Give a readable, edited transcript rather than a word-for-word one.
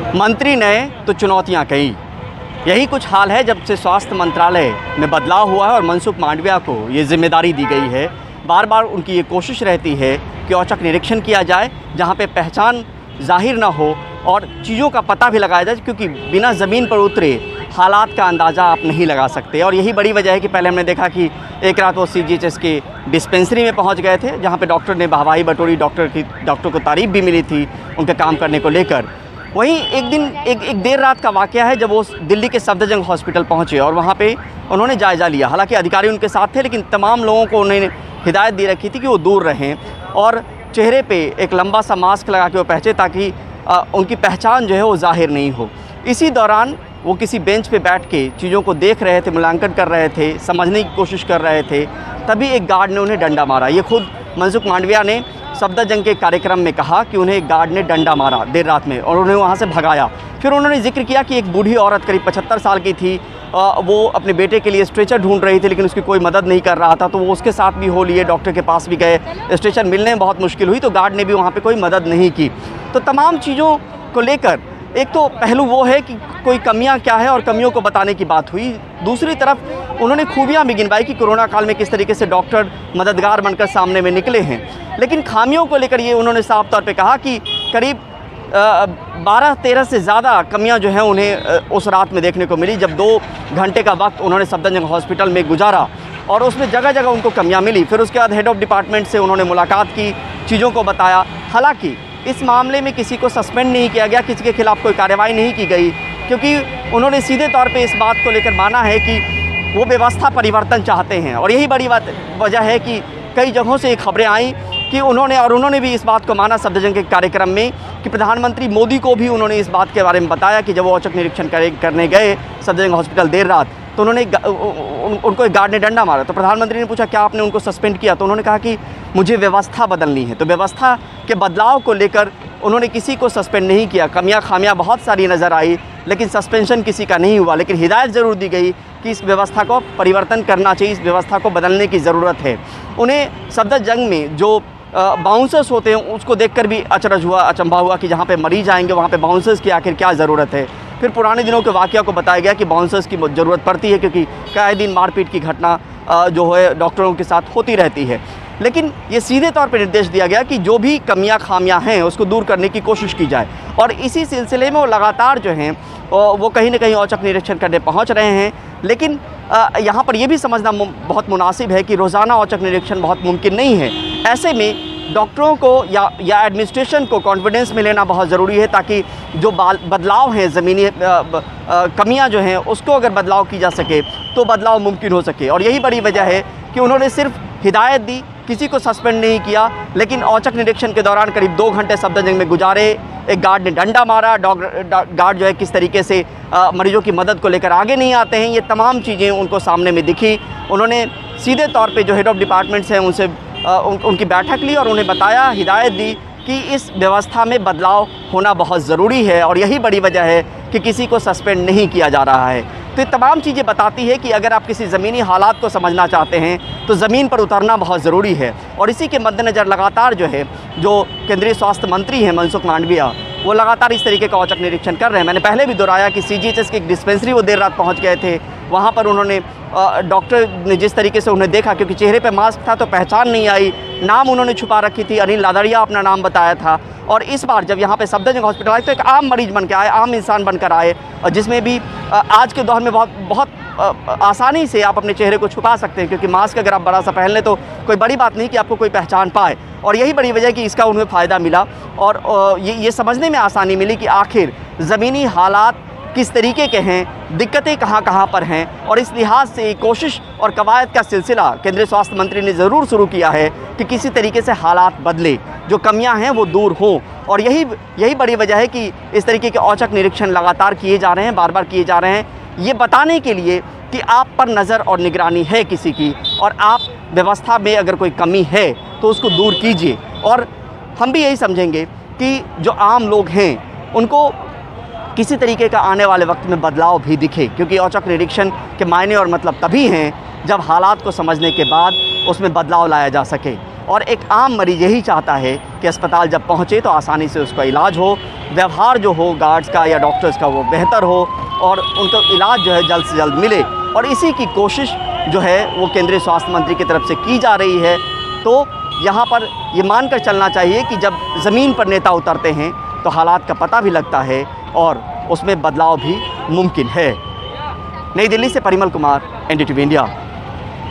मंत्री नए तो चुनौतियां कई। यही कुछ हाल है जब से स्वास्थ्य मंत्रालय में बदलाव हुआ है और मनसुख मांडविया को ये जिम्मेदारी दी गई है। बार बार उनकी ये कोशिश रहती है कि औचक निरीक्षण किया जाए जहां पे पहचान जाहिर ना हो और चीज़ों का पता भी लगाया जाए, क्योंकि बिना ज़मीन पर उतरे हालात का अंदाज़ा आप नहीं लगा सकते। और यही बड़ी वजह है कि पहले हमने देखा कि एक रात वो CGHS के डिस्पेंसरी में पहुंच गए थे, जहां पे डॉक्टर ने वाहवाही बटोरी, डॉक्टर को तारीफ़ भी मिली थी उनके काम करने को लेकर। वहीं एक दिन एक देर रात का वाक़या है जब वो दिल्ली के सफदरजंग हॉस्पिटल पहुँचे और वहाँ पे उन्होंने जायज़ा लिया। हालांकि अधिकारी उनके साथ थे, लेकिन तमाम लोगों को उन्होंने हिदायत दे रखी थी कि वो दूर रहें और चेहरे पे एक लंबा सा मास्क लगा के वो पहुँचे ताकि उनकी पहचान जो है वो जाहिर नहीं हो। इसी दौरान वो किसी बेंच पे बैठ के चीज़ों को देख रहे थे, मूल्यांकन कर रहे थे, समझने की कोशिश कर रहे थे, तभी एक गार्ड ने उन्हें डंडा मारा। ये खुद मनसुख मांडविया ने सफदरजंग के कार्यक्रम में कहा कि उन्हें एक गार्ड ने डंडा मारा देर रात में और उन्हें वहाँ से भगाया। फिर उन्होंने जिक्र किया कि एक बूढ़ी औरत करीब 75 साल की थी, वो अपने बेटे के लिए स्ट्रेचर ढूंढ रही थी, लेकिन उसकी कोई मदद नहीं कर रहा था, तो वो उसके साथ भी हो लिए, डॉक्टर के पास भी गए, स्ट्रेचर मिलने में बहुत मुश्किल हुई, तो गार्ड ने भी वहाँ पे कोई मदद नहीं की। तो तमाम चीज़ों को लेकर एक तो पहलू वो है कि कोई कमियां क्या है और कमियों को बताने की बात हुई। दूसरी तरफ उन्होंने खूबियां भी गिनवाई कि कोरोना काल में किस तरीके से डॉक्टर मददगार बनकर सामने में निकले हैं। लेकिन खामियों को लेकर ये उन्होंने साफ तौर पे कहा कि करीब 12-13 से ज़्यादा कमियां जो हैं उन्हें उस रात में देखने को मिली, जब 2 घंटे का वक्त उन्होंने सफदरजंग हॉस्पिटल में गुजारा और उसमें जगह जगह उनको कमियाँ मिली। फिर उसके बाद हेड ऑफ डिपार्टमेंट से उन्होंने मुलाकात की, चीज़ों को बताया। हालाँकि इस मामले में किसी को सस्पेंड नहीं किया गया, किसी के खिलाफ कोई कार्रवाई नहीं की गई, क्योंकि उन्होंने सीधे तौर पे इस बात को लेकर माना है कि वो व्यवस्था परिवर्तन चाहते हैं। और यही बड़ी वजह है कि कई जगहों से ये खबरें आई कि उन्होंने भी इस बात को माना सफदरजंग के कार्यक्रम में कि प्रधानमंत्री मोदी को भी उन्होंने इस बात के बारे में बताया कि जब वो औचक निरीक्षण करने गए सफदरजंग हॉस्पिटल देर रात, तो उनको एक गार्ड ने डंडा मारा। तो प्रधानमंत्री ने पूछा क्या आपने उनको सस्पेंड किया, तो उन्होंने कहा कि मुझे व्यवस्था बदलनी है। तो व्यवस्था के बदलाव को लेकर उन्होंने किसी को सस्पेंड नहीं किया। कमियां खामियां बहुत सारी नज़र आई, लेकिन सस्पेंशन किसी का नहीं हुआ। लेकिन हिदायत ज़रूर दी गई कि इस व्यवस्था को परिवर्तन करना चाहिए, इस व्यवस्था को बदलने की ज़रूरत है। उन्हें सफदरजंग में जो बाउंसर्स होते हैं उसको देखकर भी अचंभा हुआ कि जहाँ पे मरीज आएंगे वहाँ पे बाउंसर्स की आखिर क्या ज़रूरत है। फिर पुराने दिनों के वाक़या को बताया गया कि बाउंसर्स की ज़रूरत पड़ती है, क्योंकि कई दिन मारपीट की घटना जो है डॉक्टरों के साथ होती रहती है। लेकिन ये सीधे तौर पे निर्देश दिया गया कि जो भी कमियां खामियां हैं उसको दूर करने की कोशिश की जाए। और इसी सिलसिले में वो लगातार जो हैं वो कहीं ना कहीं औचक निरीक्षण करने पहुंच रहे हैं। लेकिन यहाँ पर ये भी समझना बहुत मुनासिब है कि रोज़ाना औचक निरीक्षण बहुत मुमकिन नहीं है। ऐसे में डॉक्टरों को या एडमिनिस्ट्रेशन को कॉन्फिडेंस में लेना बहुत ज़रूरी है, ताकि जो बदलाव हैं, ज़मीनी कमियां जो हैं उसको अगर बदलाव की जा सके तो बदलाव मुमकिन हो सके। और यही बड़ी वजह है कि उन्होंने सिर्फ हिदायत दी, किसी को सस्पेंड नहीं किया, लेकिन औचक निरीक्षण के दौरान करीब 2 घंटे सफदरजंग में गुजारे। एक गार्ड ने डंडा मारा, गार्ड जो है किस तरीके से मरीजों की मदद को लेकर आगे नहीं आते हैं, ये तमाम चीज़ें उनको सामने में दिखी। उन्होंने सीधे तौर पे जो हेड ऑफ डिपार्टमेंट्स हैं उनसे उनकी बैठक ली और उन्हें बताया, हिदायत दी कि इस व्यवस्था में बदलाव होना बहुत ज़रूरी है। और यही बड़ी वजह है कि किसी को सस्पेंड नहीं किया जा रहा है। तो ये तमाम चीज़ें बताती है कि अगर आप किसी ज़मीनी हालात को समझना चाहते हैं तो ज़मीन पर उतरना बहुत ज़रूरी है। और इसी के मद्देनज़र लगातार जो केंद्रीय स्वास्थ्य मंत्री हैं मनसुख मांडविया, वो लगातार इस तरीके का औचक निरीक्षण कर रहे हैं। मैंने पहले भी दोहराया कि CGHS की एक डिस्पेंसरी वो देर रात पहुँच गए थे। वहाँ पर उन्होंने डॉक्टर ने जिस तरीके से उन्हें देखा, क्योंकि चेहरे पे मास्क था तो पहचान नहीं आई, नाम उन्होंने छुपा रखी थी, अनिल लादड़िया अपना नाम बताया था। और इस बार जब यहाँ पे सफदरजंग हॉस्पिटल आए तो एक आम मरीज बन के आए, आम इंसान बनकर आए, जिसमें भी आज के दौर में बहुत आसानी से आप अपने चेहरे को छुपा सकते हैं, क्योंकि मास्क अगर आप बड़ा सा पहन लें तो कोई बड़ी बात नहीं कि आपको कोई पहचान पाए। और यही बड़ी वजह कि इसका उन्हें फ़ायदा मिला और ये समझने में आसानी मिली कि आखिर ज़मीनी हालात किस तरीके के हैं, दिक्कतें कहाँ पर हैं। और इस लिहाज से कोशिश और कवायद का सिलसिला केंद्रीय स्वास्थ्य मंत्री ने ज़रूर शुरू किया है कि किसी तरीके से हालात बदले, जो कमियां हैं वो दूर हों। और यही बड़ी वजह है कि इस तरीके के औचक निरीक्षण लगातार किए जा रहे हैं, बार बार किए जा रहे हैं, ये बताने के लिए कि आप पर नज़र और निगरानी है किसी की, और आप व्यवस्था में अगर कोई कमी है तो उसको दूर कीजिए। और हम भी यही समझेंगे कि जो आम लोग हैं उनको किसी तरीके का आने वाले वक्त में बदलाव भी दिखे, क्योंकि औचक निरीक्षण के मायने और मतलब तभी हैं जब हालात को समझने के बाद उसमें बदलाव लाया जा सके। और एक आम मरीज यही चाहता है कि अस्पताल जब पहुँचे तो आसानी से उसका इलाज हो, व्यवहार जो हो गार्ड्स का या डॉक्टर्स का वो बेहतर हो और उनका इलाज जो है जल्द से जल्द मिले। और इसी की कोशिश जो है वो केंद्रीय स्वास्थ्य मंत्री की तरफ से की जा रही है। तो यहाँ पर ये मानकर चलना चाहिए कि जब ज़मीन पर नेता उतरते हैं तो हालात का पता भी लगता है और उसमें बदलाव भी मुमकिन है। नई दिल्ली से परिमल कुमार, NDTV इंडिया।